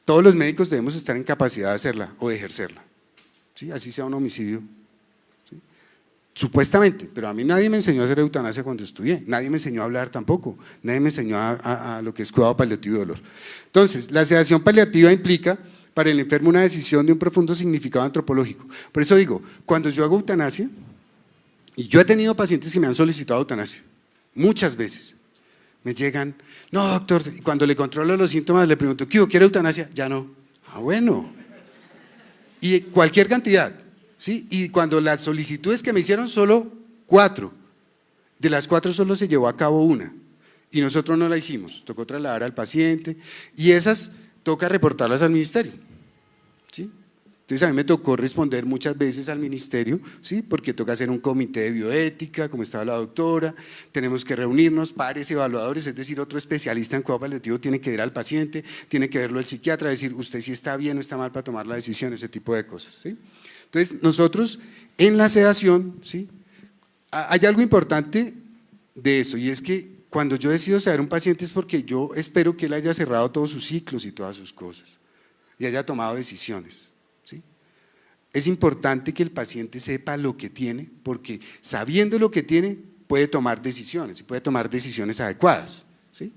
todos los médicos debemos estar en capacidad de hacerla o de ejercerla, ¿sí? Así sea un homicidio. Supuestamente, pero a mí nadie me enseñó a hacer eutanasia cuando estudié, nadie me enseñó a hablar tampoco, nadie me enseñó a lo que es cuidado paliativo de dolor. Entonces, la sedación paliativa implica para el enfermo una decisión de un profundo significado antropológico. Por eso digo, cuando yo hago eutanasia, y yo he tenido pacientes que me han solicitado eutanasia, muchas veces, me llegan, no doctor, y cuando le controlo los síntomas le pregunto, ¿qué hubo? ¿Quiere eutanasia? Ya no. Ah, bueno. Y cualquier cantidad. ¿Sí? Y cuando las solicitudes que me hicieron solo 4, de las 4 solo se llevó a cabo una y nosotros no la hicimos, tocó trasladar al paciente y esas toca reportarlas al ministerio. ¿Sí? Entonces a mí me tocó responder muchas veces al ministerio, ¿sí? Porque toca hacer un comité de bioética, como estaba la doctora, tenemos que reunirnos, pares evaluadores, es decir, otro especialista en cuidado paliativo tiene que ir al paciente, tiene que verlo el psiquiatra, decir usted si está bien o está mal para tomar la decisión, ese tipo de cosas. ¿Sí? Entonces, nosotros en la sedación, ¿sí? Hay algo importante de eso y es que cuando yo decido sedar a un paciente es porque yo espero que él haya cerrado todos sus ciclos y todas sus cosas y haya tomado decisiones. ¿Sí? Es importante que el paciente sepa lo que tiene porque sabiendo lo que tiene puede tomar decisiones y puede tomar decisiones adecuadas. ¿Sí?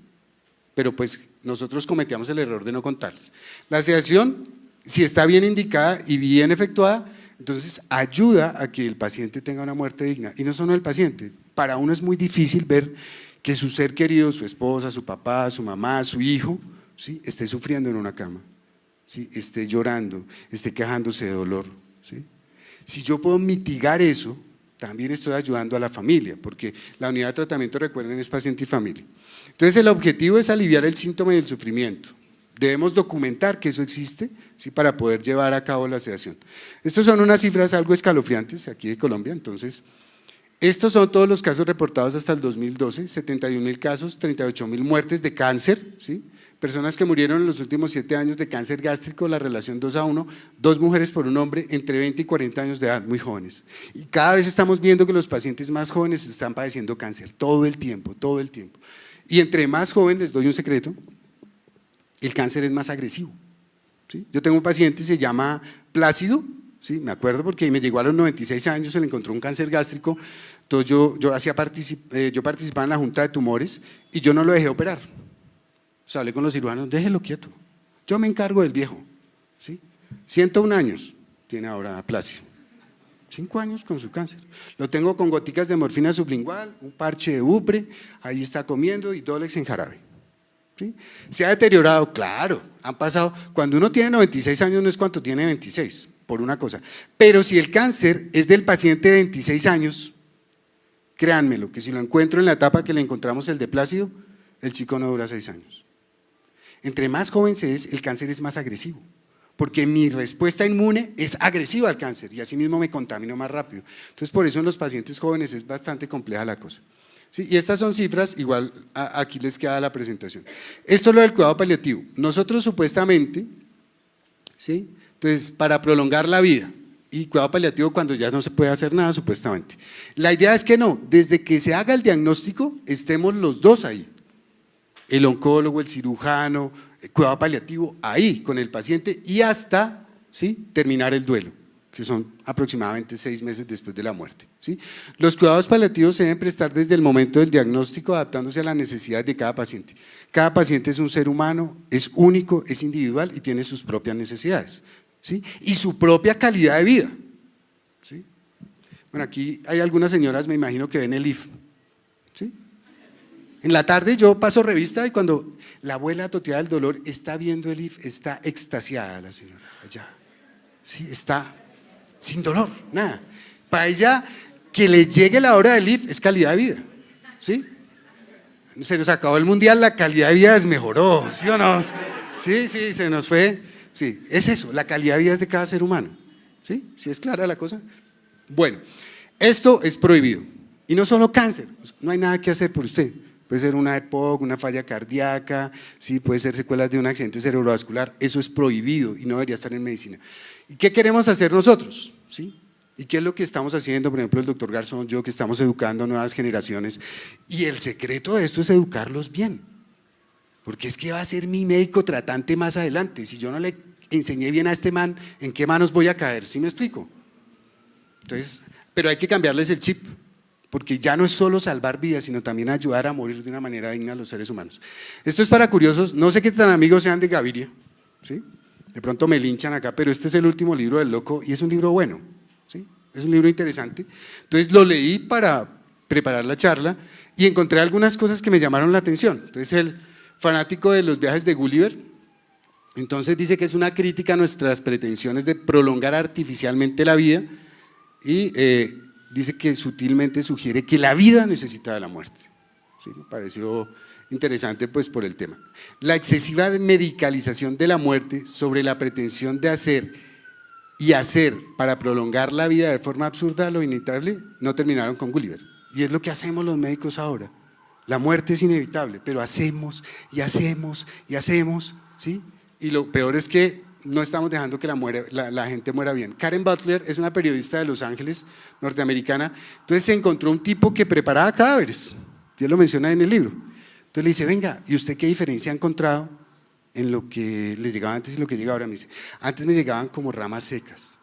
Pero pues nosotros cometíamos el error de no contarles. La sedación, si está bien indicada y bien efectuada, entonces ayuda a que el paciente tenga una muerte digna y no solo el paciente, para uno es muy difícil ver que su ser querido, su esposa, su papá, su mamá, su hijo, ¿sí?, esté sufriendo en una cama, ¿sí?, esté llorando, esté quejándose de dolor, ¿sí? Si yo puedo mitigar eso, también estoy ayudando a la familia, porque la unidad de tratamiento, recuerden, es paciente y familia. Entonces el objetivo es aliviar el síntoma y el sufrimiento. Debemos documentar que eso existe, ¿sí?, para poder llevar a cabo la sedación. Estos son unas cifras algo escalofriantes aquí de Colombia. Entonces, estos son todos los casos reportados hasta el 2012, 71.000 casos, 38.000 muertes de cáncer, ¿sí?, personas que murieron en los últimos 7 años de cáncer gástrico, la relación 2:1, 2 mujeres por un hombre entre 20 y 40 años de edad, muy jóvenes. Y cada vez estamos viendo que los pacientes más jóvenes están padeciendo cáncer, todo el tiempo, todo el tiempo. Y entre más jóvenes, les doy un secreto, el cáncer es más agresivo, ¿sí? Yo tengo un paciente, se llama Plácido, ¿sí?, me acuerdo porque me llegó a los 96 años, se le encontró un cáncer gástrico. Entonces yo participaba en la junta de tumores y yo no lo dejé operar. O sea, hablé con los cirujanos, déjelo quieto, yo me encargo del viejo, ¿sí? 101 años tiene ahora Plácido, 5 años con su cáncer. Lo tengo con goticas de morfina sublingual, un parche de Upre, ahí está comiendo y Dolex en jarabe, ¿sí? ¿Se ha deteriorado? Claro, han pasado, cuando uno tiene 96 años no es cuánto tiene 26, por una cosa, pero si el cáncer es del paciente de 26 años, créanmelo, que si lo encuentro en la etapa que le encontramos el de Plácido, el chico no dura 6 años. Entre más joven se es, el cáncer es más agresivo, porque mi respuesta inmune es agresiva al cáncer y así mismo me contamino más rápido. Entonces, por eso en los pacientes jóvenes es bastante compleja la cosa, ¿sí? Y estas son cifras, igual aquí les queda la presentación. Esto es lo del cuidado paliativo. Nosotros supuestamente, ¿sí?, entonces, para prolongar la vida y cuidado paliativo cuando ya no se puede hacer nada, supuestamente. La idea es que no, desde que se haga el diagnóstico, estemos los dos ahí. El oncólogo, el cirujano, el cuidado paliativo, ahí con el paciente y hasta, ¿sí?, terminar el duelo, que son aproximadamente 6 meses después de la muerte, ¿sí? Los cuidados paliativos se deben prestar desde el momento del diagnóstico, adaptándose a las necesidades de cada paciente. Cada paciente es un ser humano, es único, es individual y tiene sus propias necesidades, ¿sí?, y su propia calidad de vida, ¿sí? Bueno, aquí hay algunas señoras, me imagino, que ven el IF, ¿sí? En la tarde yo paso revista y cuando la abuela toteada del dolor está viendo el IF, está extasiada la señora allá, ¿sí?, está sin dolor, nada. Para ella, que le llegue la hora del IF es calidad de vida, ¿sí? Se nos acabó el mundial, la calidad de vida desmejoró, ¿sí o no? Sí, se nos fue, sí, es eso, la calidad de vida es de cada ser humano, ¿sí? ¿Sí es clara la cosa? Bueno, esto es prohibido, y no solo cáncer, no hay nada que hacer por usted. Puede ser una EPOC, una falla cardíaca, ¿sí?, puede ser secuelas de un accidente cerebrovascular, eso es prohibido y no debería estar en medicina. ¿Y qué queremos hacer nosotros? ¿Sí? ¿Y qué es lo que estamos haciendo? Por ejemplo, el doctor Garzón, yo, que estamos educando a nuevas generaciones, y el secreto de esto es educarlos bien, porque es que va a ser mi médico tratante más adelante. Si yo no le enseñé bien a este man, ¿en qué manos voy a caer? ¿Sí me explico? Entonces, pero hay que cambiarles el chip, porque ya no es solo salvar vidas, sino también ayudar a morir de una manera digna a los seres humanos. Esto es para curiosos, no sé qué tan amigos sean de Gaviria, ¿sí? De pronto me linchan acá, pero este es el último libro del loco y es un libro bueno, ¿sí? Es un libro interesante. Entonces lo leí para preparar la charla y encontré algunas cosas que me llamaron la atención. Entonces, el fanático de los viajes de Gulliver, entonces dice que es una crítica a nuestras pretensiones de prolongar artificialmente la vida y dice que sutilmente sugiere que la vida necesita de la muerte, ¿sí? Me pareció interesante pues por el tema. La excesiva medicalización de la muerte sobre la pretensión de hacer para prolongar la vida de forma absurda lo inevitable, no terminaron con Gulliver. Y es lo que hacemos los médicos ahora. La muerte es inevitable, pero hacemos y hacemos y hacemos, ¿sí? Y lo peor es que no estamos dejando que la gente muera bien. Karen Butler es una periodista de Los Ángeles, norteamericana. Entonces se encontró un tipo que preparaba cadáveres, y él lo menciona en el libro. Entonces le dice, venga, ¿y usted qué diferencia ha encontrado en lo que le llegaba antes y lo que llega ahora? Me dice, antes me llegaban como ramas secas,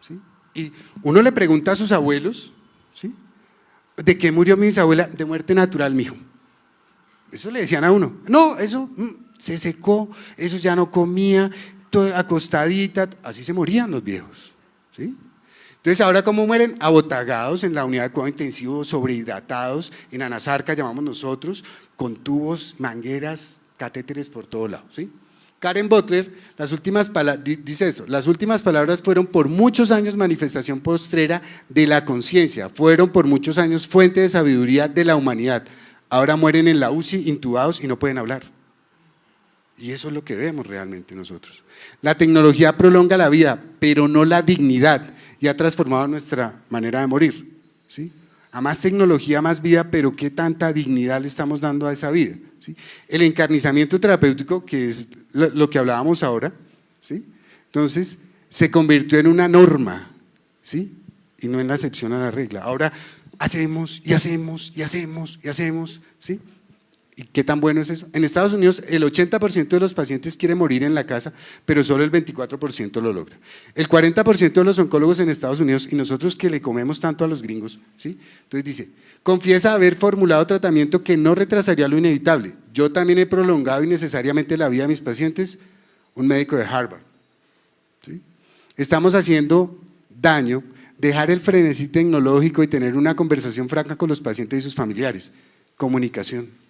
¿sí? Y uno le pregunta a sus abuelos, ¿sí?, ¿de qué murió mi bisabuela? De muerte natural, mijo. Eso le decían a uno. No, eso se secó, eso ya no comía, todo acostadita, así se morían los viejos, ¿sí? Entonces, ¿ahora cómo mueren? Abotagados en la unidad de cuidado intensivo, sobrehidratados, en anasarca llamamos nosotros, con tubos, mangueras, catéteres por todo lado, ¿sí? Karen Butler, dice esto: las últimas palabras fueron por muchos años manifestación postrera de la conciencia, fueron por muchos años fuente de sabiduría de la humanidad. Ahora mueren en la UCI, intubados y no pueden hablar. Y eso es lo que vemos realmente nosotros. La tecnología prolonga la vida, pero no la dignidad, y ha transformado nuestra manera de morir, ¿sí? A más tecnología, más vida, pero ¿qué tanta dignidad le estamos dando a esa vida? ¿Sí? El encarnizamiento terapéutico, que es lo que hablábamos ahora, ¿sí? Entonces se convirtió en una norma, ¿sí? Y no en la excepción a la regla. Ahora hacemos y hacemos y hacemos y hacemos, ¿sí? ¿Y qué tan bueno es eso? En Estados Unidos el 80% de los pacientes quiere morir en la casa, pero solo el 24% lo logra. El 40% de los oncólogos en Estados Unidos, y nosotros que le comemos tanto a los gringos, ¿sí? Entonces dice, confiesa haber formulado tratamiento que no retrasaría lo inevitable. Yo también he prolongado innecesariamente la vida de mis pacientes, un médico de Harvard, ¿sí? Estamos haciendo daño, dejar el frenesí tecnológico y tener una conversación franca con los pacientes y sus familiares. Comunicación.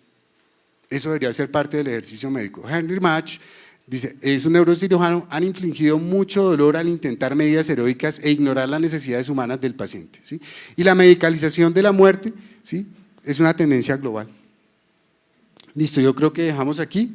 Eso debería ser parte del ejercicio médico. Henry Match dice, es un neurocirujano, han infligido mucho dolor al intentar medidas heroicas e ignorar las necesidades humanas del paciente, ¿sí? Y la medicalización de la muerte, ¿sí? Es una tendencia global. Listo, yo creo que dejamos aquí.